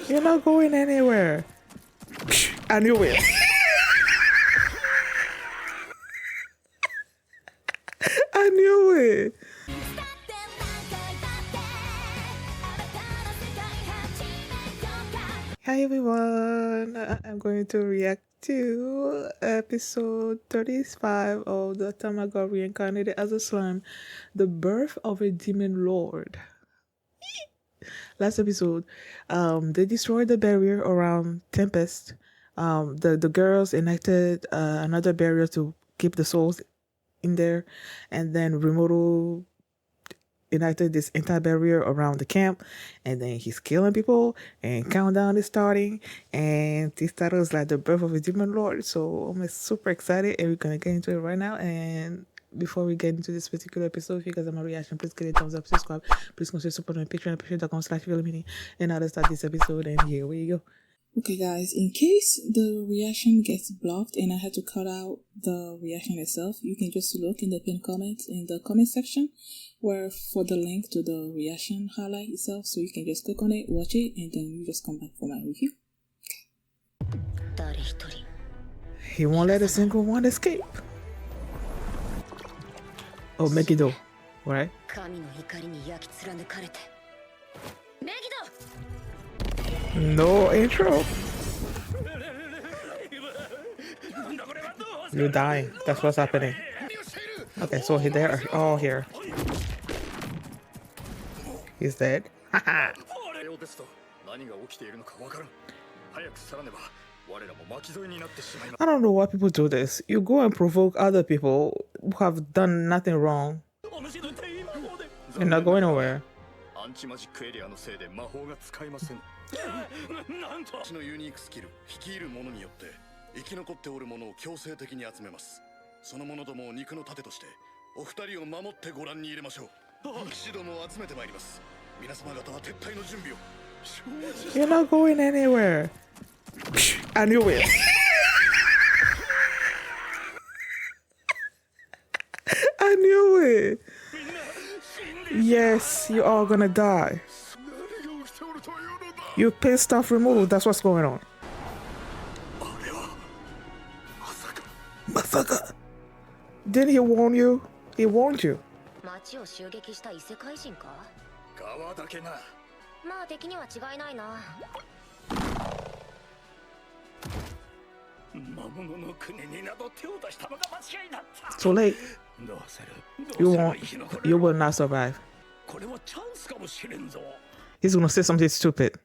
You're not going anywhere. I knew it. I knew it. Hi everyone, I'm going to react to episode 35 of the time I got reincarnated as a slime, the birth of a demon lord. Last episode, they destroyed the barrier around Tempest. The girls enacted another barrier to keep the souls in there, and then Rimuru enacted this anti-barrier around the camp, and then he's killing people, and countdown is starting, and this title is like the birth of a demon lord. So I'm super excited, and we're gonna get into it right now. And before we get into this particular episode, if you guys have my reaction, please get a thumbs up, subscribe, please consider supporting my Patreon, patreon.com/mini, and now let's start this episode. And here we go. Okay guys, in case the reaction gets blocked and I had to cut out the reaction itself, you can just look in the pinned comments in the comment section where for the link to the reaction highlight itself, so you can just click on it, watch it, and then you just come back for my review. Okay. He won't let a single one escape. Oh, Megiddo, right? No intro. You're dying. That's what's happening. Okay, so they're all here. He's dead. I don't know why people do this. You go and provoke other people who have done nothing wrong. You're not going nowhere. You're not going anywhere. I knew it. I knew it. Yes, you're all gonna die. You pissed off Rimuru, that's what's going on. Masaka. Didn't he warn you? He warned you. Too late. You will not survive. He's gonna say something stupid.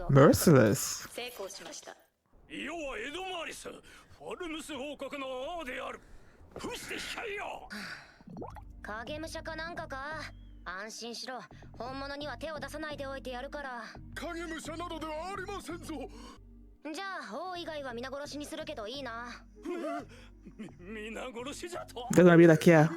Merciless. They're gonna be like, yeah.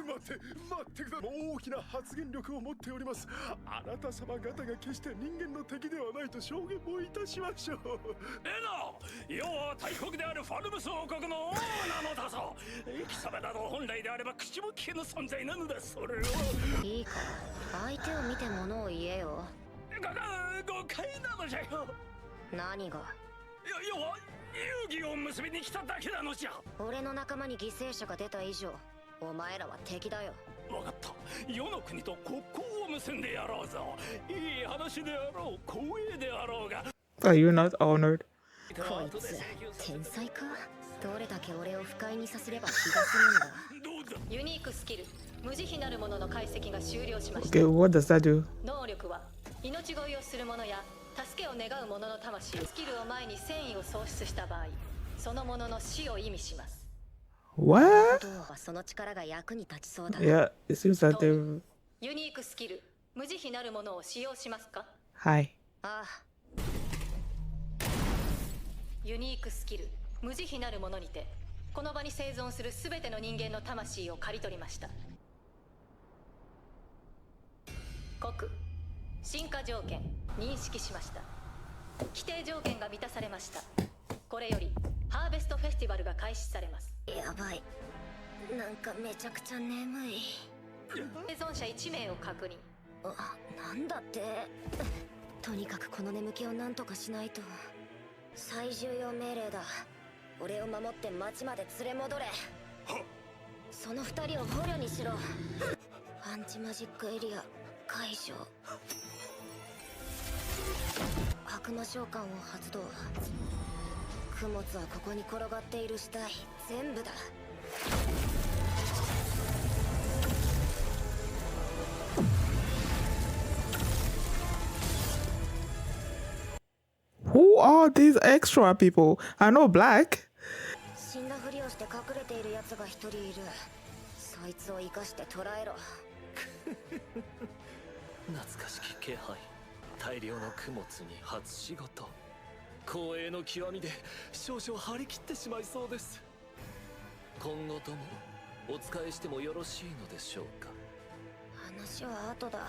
Are you not honored? Okay, what does that do? What? Yeah, it seems that they're... Hi. ユニークスキル無慈悲なるものにてこの場に生存するすべての人間の魂を刈り取りました。国進化条件認識しました。規定条件が満たされました。これよりハーベストフェスティバルが開始されます。やばい、なんかめちゃくちゃ眠い。生存者1名を確認。なんだって。とにかくこの眠気をなんとかしないと。最重要命令だ。俺を守って町まで連れ戻れ。その2人を捕虜にしろ。アンチマジックエリア解除。悪魔召喚を発動。供物はここに転がっている死体全部だ。Who are these extra people? I know Black. 死んだふりをして隠れている奴が1人いる。そいつを生かして捕らえろ。懐かしき気配。大量の供物に初仕事。光栄の極みで少々張り切ってしまいそうです。今後ともお使いしてもよろしいのでしょうか。話は後だ。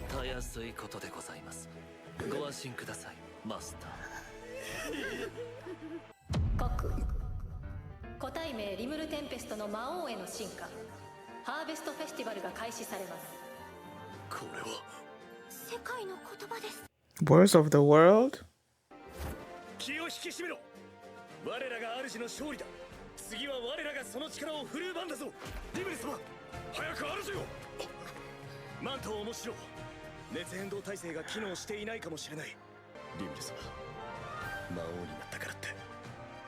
たやすいことでございます。ご安心ください、マスター。国個体名リムルテンペストの魔王への進化ハーベストフェスティバルが開始されます。これは世界の言葉です。 Words of the world? 気を引き締めろ。我らが主の勝利だ。次は我らがその力を振るう番だぞ。リムル様、早く主よ。マントを面白。熱変動体制が機能していないかもしれない。リムル様、魔王になったからって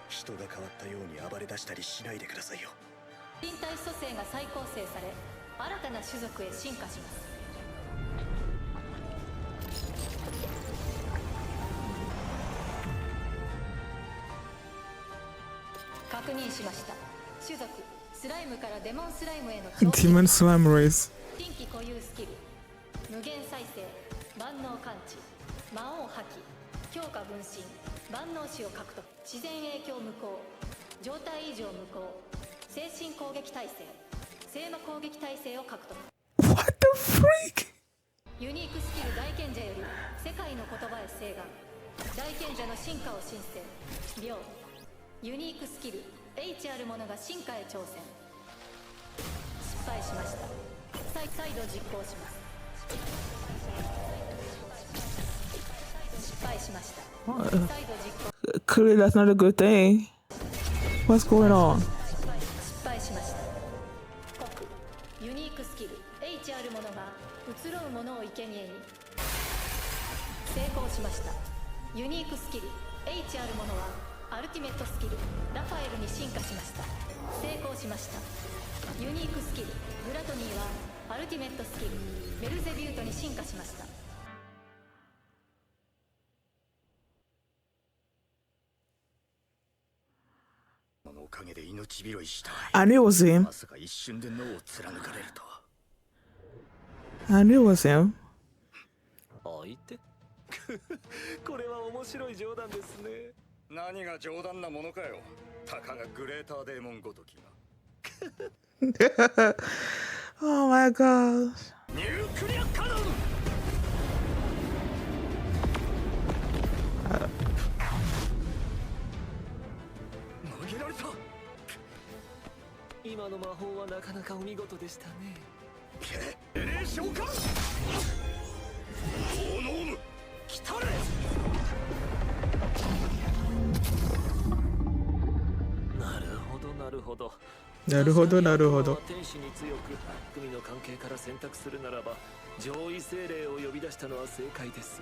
人が変わったように暴れ出したりしないでくださいよ。身体組成が再構成され新たな種族へ進化します。確認しました。種族スライムからデモンスライムへの Demon Slime Race. 新規固有スキル無限再生万能感知魔王破棄強化分身万能視を獲得自然影響無効状態異常無効精神攻撃耐性聖魔攻撃耐性を獲得。 What the freak? ユニークスキル大賢者より世界の言葉へ請願大賢者の進化を申請秒ユニークスキル H あるものが進化へ挑戦。失敗しました。再度実行します。失敗しました。再度実行。Clearly that's not a good thing. What's going on? 失敗しました。国ユニークスキル H あるものが移ろうものを生贄に成功しました。ユニークスキル H あるものはアルティメットスキルラファエルに進化しました。成功しました。ユニークスキルグラトニーはアルティメットスキルメルゼビュートに進化しました。おかげで命拾いした。 I knew it was him. まさか一瞬で脳を貫かれるとは。 I knew it was him. 相手これは面白い冗談ですね。何が冗談なものかよ。たかがグレーターデーモンごときが。Oh my gosh. ニュークリアカノン。投げられた。今の魔法はなかなかお見事でしたね。召喚。炎ム来たれ。なるほどなるほど。なるほどなるほど。天使に強く組の関係から選択するならば上位精霊を呼び出したのは正解です。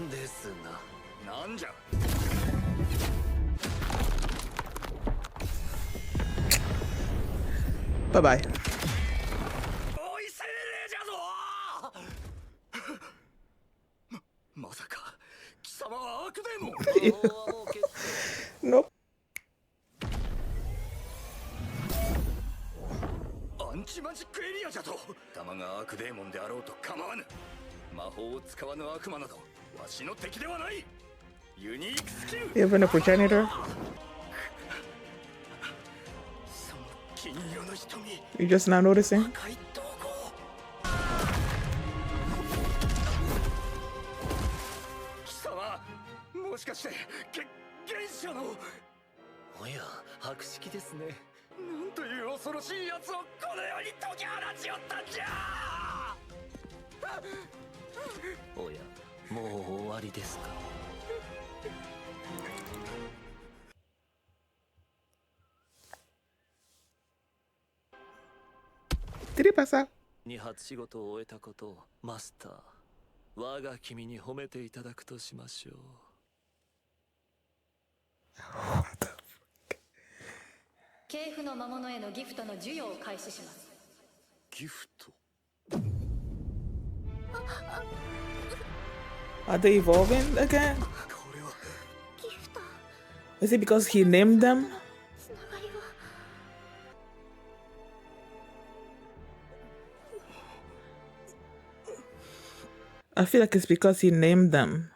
ですがなんじゃ。バイバイ。おい精霊じゃぞ。まさか貴様は悪デーモン。Nope. アンチマジックエリアじゃと。玉が悪デーモンであろうと構わぬ。魔法を使わぬ悪魔などわしの敵ではない。ユニークスキル。 Even a progenitor? その金色の瞳。 You just now noticing? 赤い瞳孔。もしかして現象の。おや、博識ですね。なんという恐ろしい奴をこの世に解き放ちよったんじゃ。おや、もう終わりですか。Did he pass out? に初仕事を終えたことをマスター、我が君に褒めていただくとしましょう。系譜の魔物へのギフトの授与を開始します。ギフト。 Are they evolving again? これはギフト Is it because he named them? つながりが I feel like it's because he named them.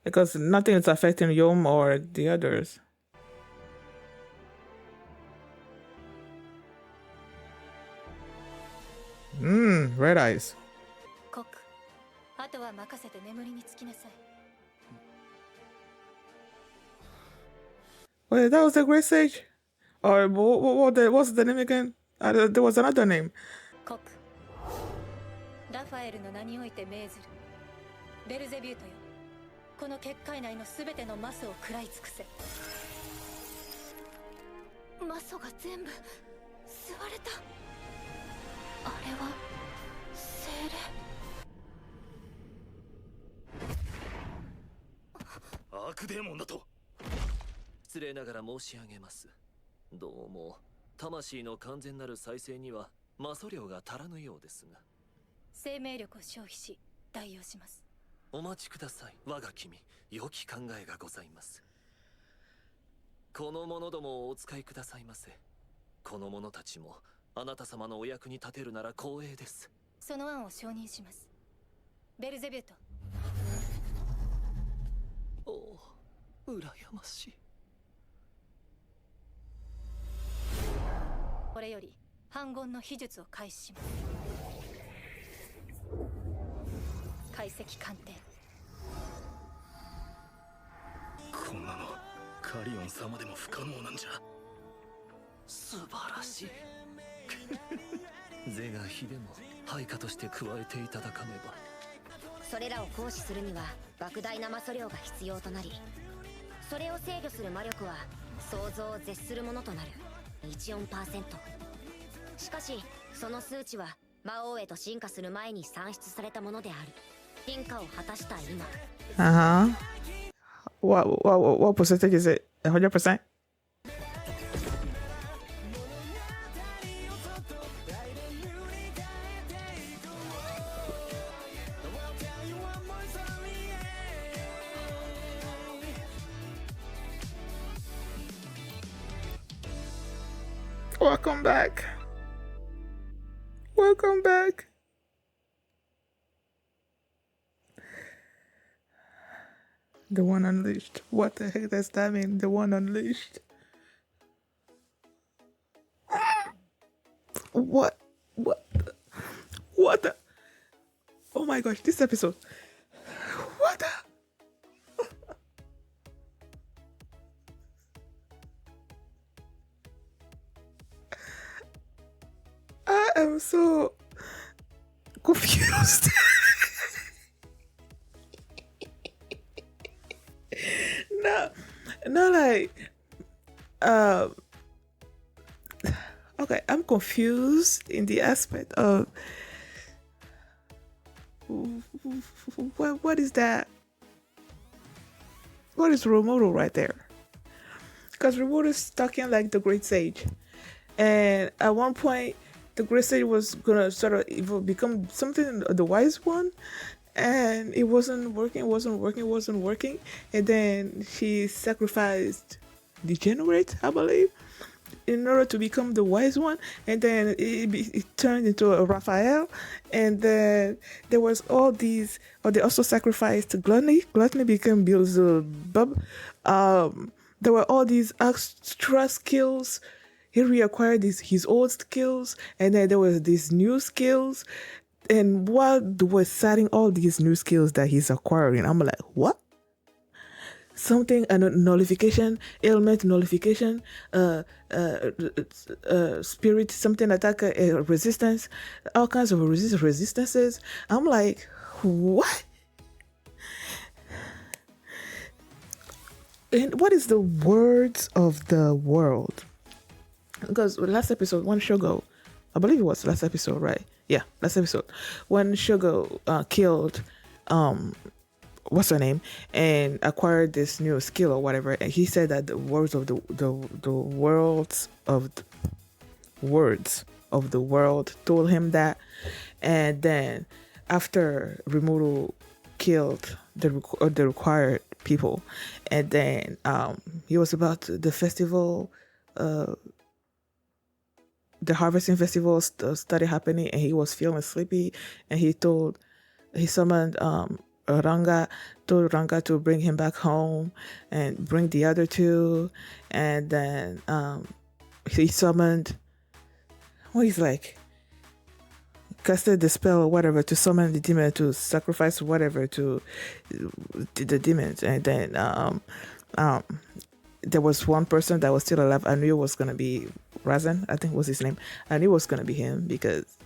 Because nothing is affecting Yom or the others. Red eyes. コック、あとは任せて眠りにつきなさい。Wait, that was the Great Sage? Or what's the name again? There was another name. コック、ラファエルの名において命ずる。ベルゼビュートよ、この結界内のすべてのマスを食らい尽くせ。マソが全部吸われた。あれは精霊。悪デーモンだと。失礼ながら申し上げます。どうも魂の完全なる再生には魔素量が足らぬようですが。生命力を消費し代用します。お待ちください、我が君。良き考えがございます。この者どもをお使いくださいませ。この者たちもあなた様のお役に立てるなら光栄です。その案を承認します。ベルゼビュート。おお、羨ましい。これより反言の秘術を開始します。解析鑑定。こんなのカリオン様でも不可能なんじゃ。素晴らしい。是が非でも配下として加えていただかねば。それらを行使するには莫大な魔素量が必要となり、それを制御する魔力は想像を絶するものとなる1オン%。しかしその数値は魔王へと進化する前に算出されたものである。進化を果たした今。What percentage is it? 100%? Welcome back. Welcome back. The one unleashed. What the heck does that mean? The one unleashed. What? What the? Oh my gosh, this episode. What the? I am so confused. No, like, okay, I'm confused in the aspect of what is that? What is Rimuru right there? Because Rimuru is talking like the Great Sage, and at one point, the Great Sage was gonna sort of become something the Wise One, and it wasn't working, and then she sacrificed Degenerate, I believe, in order to become the Wise One, and then it turned into a Raphael, and then there was all these, or they also sacrificed Gluttony became Beelzebub. There were all these extra skills. He reacquired his old skills, and then there was these new skills. And while they were citing all these new skills that he's acquiring, I'm like, what? something, a nullification, ailment nullification, uh, uh, spirit, something attack, resistance, all kinds of resistances. I'm like, what? And what is the words of the world? Because last episode, when Shogo, I believe it was last episode, right? Yeah, last episode, when Shogo killed, what's her name, and acquired this new skill or whatever, and he said that the words of the words of the world told him that, and then after Rimuru killed the required people, and then he was about the festival, the harvesting festival started happening, and he was feeling sleepy, and he summoned Ranga, told Ranga to bring him back home and bring the other two, and then he summoned, well, he's like casted the spell or whatever to summon the demon, to sacrifice whatever to the demons, and then there was one person that was still alive. I knew it was gonna be Razan, I think was his name. I knew it was gonna be him because,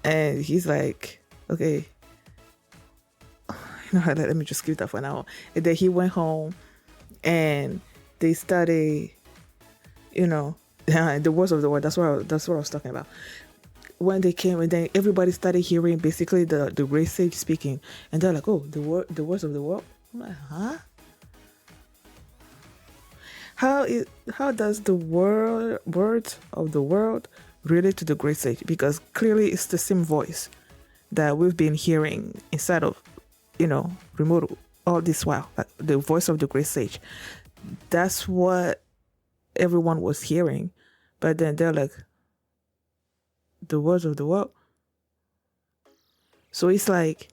and he's like, okay, let me just keep that for now. And then he went home, and they started, the words of the word. That's what I was talking about. When they came, and then everybody started hearing basically the great sage speaking, and they're like, oh, the words of the world. I'm like, huh? How does the words of the world relate to the great sage? Because clearly it's the same voice that we've been hearing inside of, Rimuru all this while, like the voice of the great sage. That's what everyone was hearing, but then they're like, the words of the world. So it's like,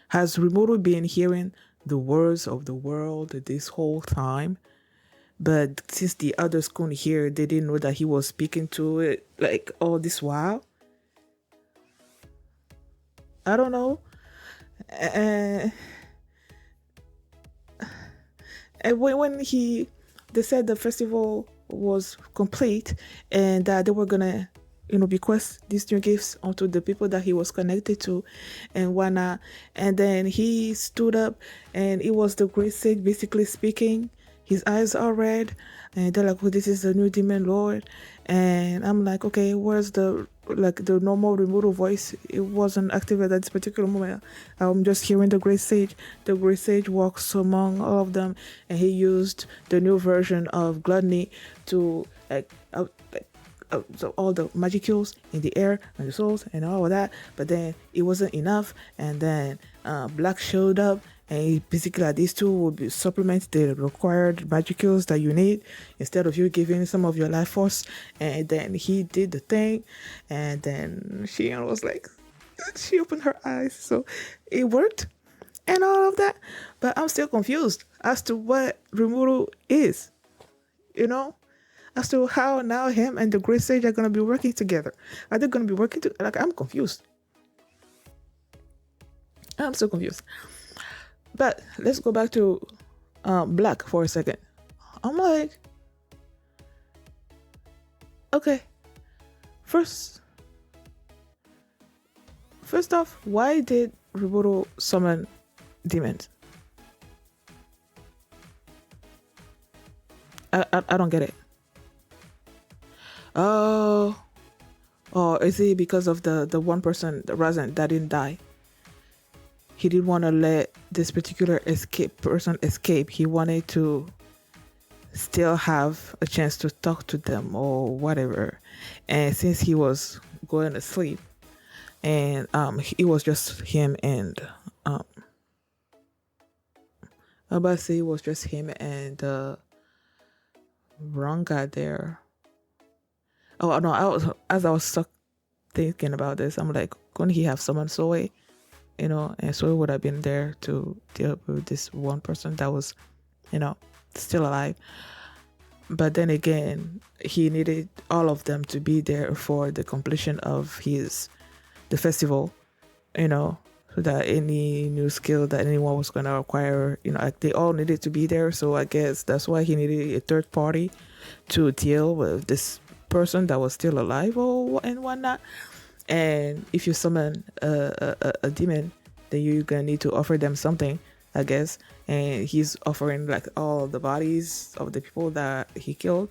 has Rimuru been hearing the words of the world this whole time? But since the others couldn't hear, they didn't know that he was speaking to it like all this while. I don't know. And when they said the festival was complete, and that they were gonna, bequest these new gifts onto the people that he was connected to and whatnot. And then he stood up, and it was the great sage basically speaking. His eyes are red, and they're like, oh, this is the new demon lord. And I'm like, okay, where's the normal Rimuru voice? It wasn't active at that particular moment. I'm just hearing the great sage. The great sage walks among all of them, and he used the new version of gluttony to so all the magicals in the air and the souls and all of that. But then it wasn't enough, and then Black showed up, and basically these two would be supplement the required magicals that you need instead of you giving some of your life force. And then he did the thing, and then she was like, she opened her eyes, so it worked and all of that. But I'm still confused as to what Rimuru is, as to how now him and the great sage are going to be working together. Are they going to be working together? Like, I'm confused. I'm so confused. But let's go back to Black for a second. I'm like, okay, first off, why did Rimuru summon demons? I don't get it. Oh, is it because of the one person, the Razan, that didn't die? He didn't want to let this particular person escape. He wanted to still have a chance to talk to them or whatever. And since he was going to sleep, and it was just him and I'm about to say it was just him and Ranga there. Oh no! As I was stuck thinking about this, I'm like, couldn't he have summoned Soe? And Soe would have been there to deal with this one person that was, still alive. But then again, he needed all of them to be there for the completion of the festival, so that any new skill that anyone was going to acquire, like they all needed to be there. So I guess that's why he needed a third party to deal with this person that was still alive and whatnot. And if you summon a demon, then you're gonna need to offer them something, I guess. And he's offering like all the bodies of the people that he killed,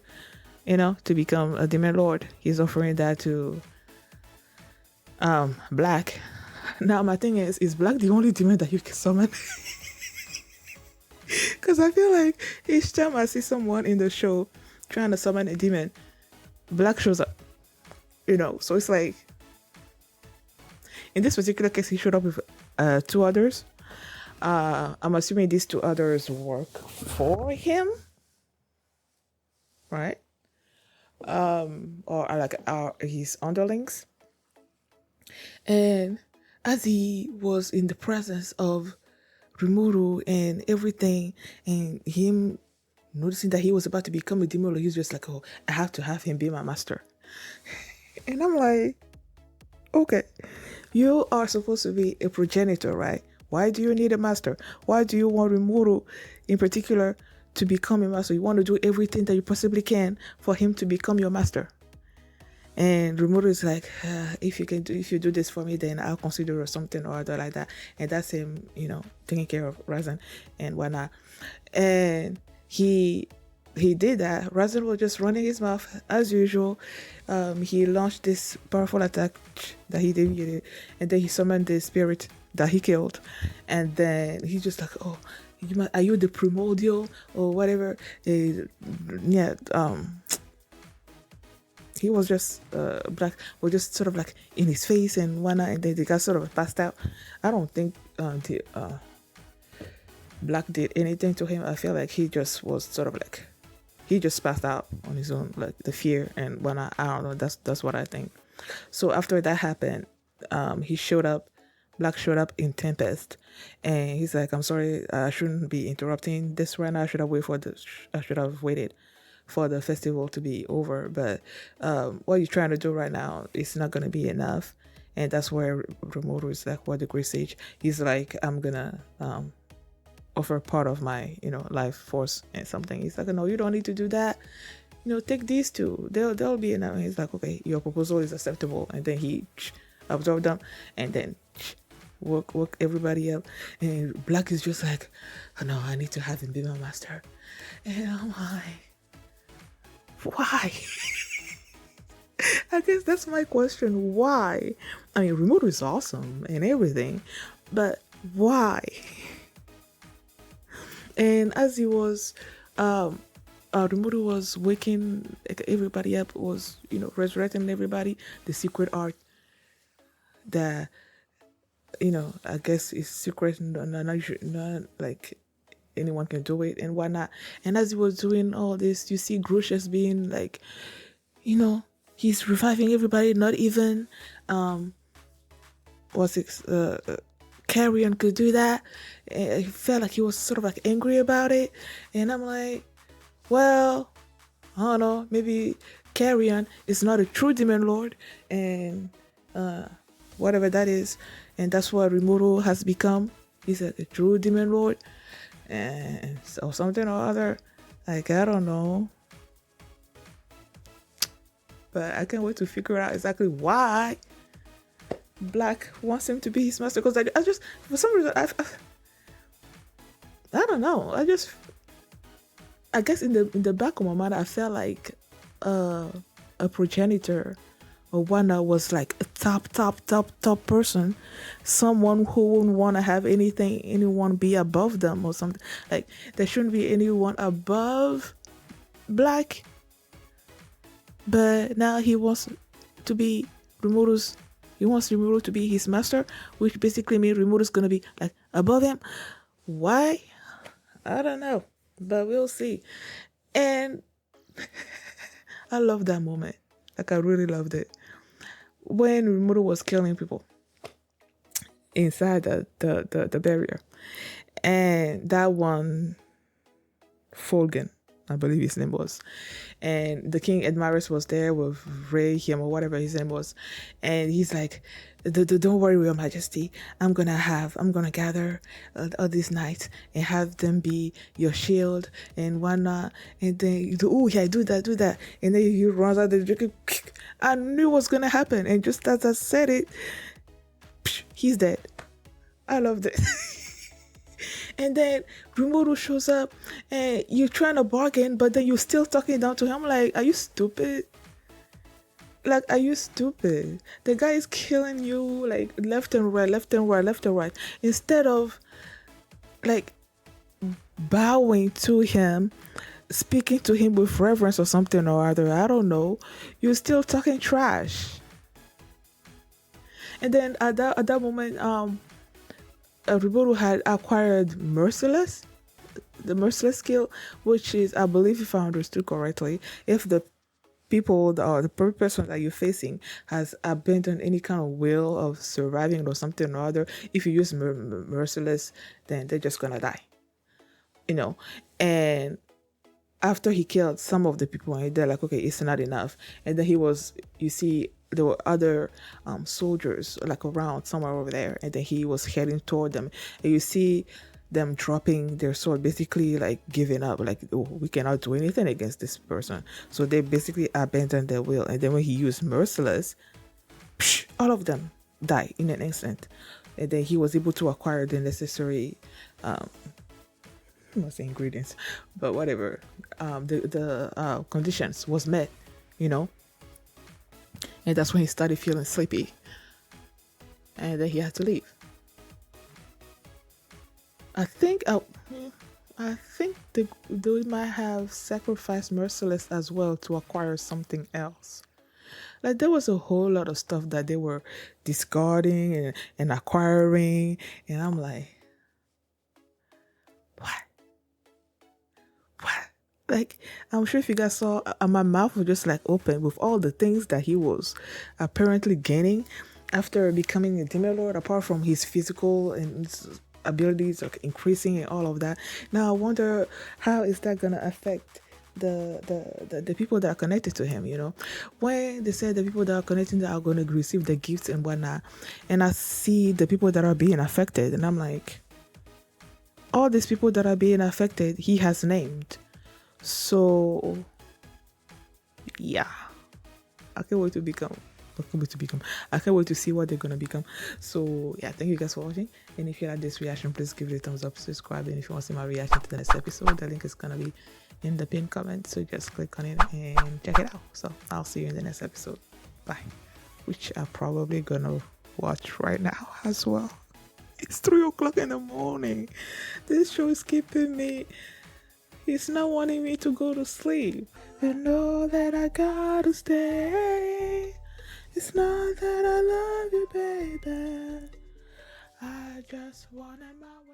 to become a demon lord. He's offering that to Black. Now my thing is Black the only demon that you can summon? Because I feel like each time I see someone in the show trying to summon a demon, Black shows up. So it's like, in this particular case, he showed up with two others. I'm assuming these two others work for him, right? Or are his underlings. And as he was in the presence of Rimuru and everything, and him noticing that he was about to become a demon, he's just like, oh, I have to have him be my master. And I'm like, okay, you are supposed to be a progenitor, right? Why do you need a master? Why do you want Rimuru in particular to become a master? You want to do everything that you possibly can for him to become your master. And Rimuru is like, if you do this for me, then I'll consider something or other like that. And that's him, taking care of Razan and whatnot. And he did that. Razan was just running his mouth as usual. He launched this powerful attack that he did, and then he summoned the spirit that he killed. And then he's just like, oh, are you the primordial or whatever? He was just Black was just sort of like in his face and whatnot, and then they got sort of passed out. I don't think Black did anything to him. I feel like he just was sort of like, he just passed out on his own, like the fear and whatnot. I don't know. That's what I think. So after that happened, Black showed up in Tempest, and he's like, I'm sorry, I shouldn't be interrupting this right now. I should have waited for the festival to be over. But what you're trying to do right now is not going to be enough. And that's where Rimuru is like, what the Great Sage, he's like, I'm gonna offer part of my life force and something. He's like, no, you don't need to do that. Take these two, they'll be enough. And he's like, okay, your proposal is acceptable. And then he absorbed them and then woke everybody up. And Black is just like, oh, no, I need to have him be my master. And I'm like, why? I guess that's my question. Why? I mean, Rimuru is awesome and everything, but why? And as he was, Rimuru was waking everybody up, was resurrecting everybody. The secret art that I guess is secret, not like anyone can do it and whatnot. And as he was doing all this, you see Grucius being like, he's reviving everybody. Not even Carrion could do that. And he felt like he was sort of like angry about it. And I'm like, well, I don't know, maybe Carrion is not a true demon lord, and whatever that is, and that's what Rimuru has become. He's a true demon lord, and so something or other. Like, I don't know, but I can't wait to figure out exactly why Black wants him to be his master. Because I just, for some reason, I don't know. I guess in the back of my mind, I felt like a progenitor or one that was like a top person, someone who wouldn't want to have anyone be above them or something. Like, there shouldn't be anyone above Black. But now he wants Rimuru to be his master, which basically means Rimuru's gonna be like above him. Why? I don't know, but we'll see. And I love that moment. Like, I really loved it when Rimuru was killing people inside the barrier, and that one Folgen, I believe his name was, and the King Admirus was there with Ray him or whatever his name was, and he's like, Don't worry, Your Majesty. I'm gonna gather all these knights and have them be your shield and whatnot. And then you do, oh yeah, do that. And then you run out the drinking. I knew what's gonna happen. And just as I said it, he's dead. I love this. And then Rimuru shows up and you're trying to bargain, but then you're still talking down to him. Like, are you stupid? Like, are you stupid? The guy is killing you like left and right, left and right, left and right. Instead of like bowing to him, speaking to him with reverence or something or other, I don't know. You're still talking trash. And then at that moment, Rimuru had acquired Merciless, the Merciless skill, which is, I believe, if I understood correctly, if the people or the person that you're facing has abandoned any kind of will of surviving or something or other, if you use Merciless, then they're just gonna die, you know. And after he killed some of the people, and they're like, okay, it's not enough. And then you see there were other soldiers like around somewhere over there, and then he was heading toward them, and you see them dropping their sword, basically like giving up, like, oh, we cannot do anything against this person. So they basically abandoned their will. And then when he used Merciless, all of them die in an instant. And then he was able to acquire the necessary I'm not saying ingredients, but whatever, the conditions was met, you know. And that's when he started feeling sleepy, and then he had to leave. I think they might have sacrificed Merciless as well to acquire something else. Like, there was a whole lot of stuff that they were discarding and acquiring, and I'm like, what? Like, I'm sure if you guys saw, my mouth was just like open with all the things that he was apparently gaining after becoming a demon lord, apart from his physical and his abilities like increasing and all of that. Now I wonder, how is that gonna affect the people that are connected to him, you know? When they said the people that are connected that are going to receive the gifts and whatnot, and I see the people that are being affected, and I'm like, all these people that are being affected, he has named. So yeah, I can't wait to become. I can't wait to see what they're gonna become. So yeah, thank you guys for watching. And if you like this reaction, please give it a thumbs up, subscribe, and if you want to see my reaction to the next episode, the link is gonna be in the pinned comment. So just click on it and check it out. So I'll see you in the next episode. Bye. Which I'm probably gonna watch right now as well. It's 3 o'clock in the morning. This show is keeping me. He's not wanting me to go to sleep. And know that I gotta stay. It's not that I love you, baby. I just wanted my way.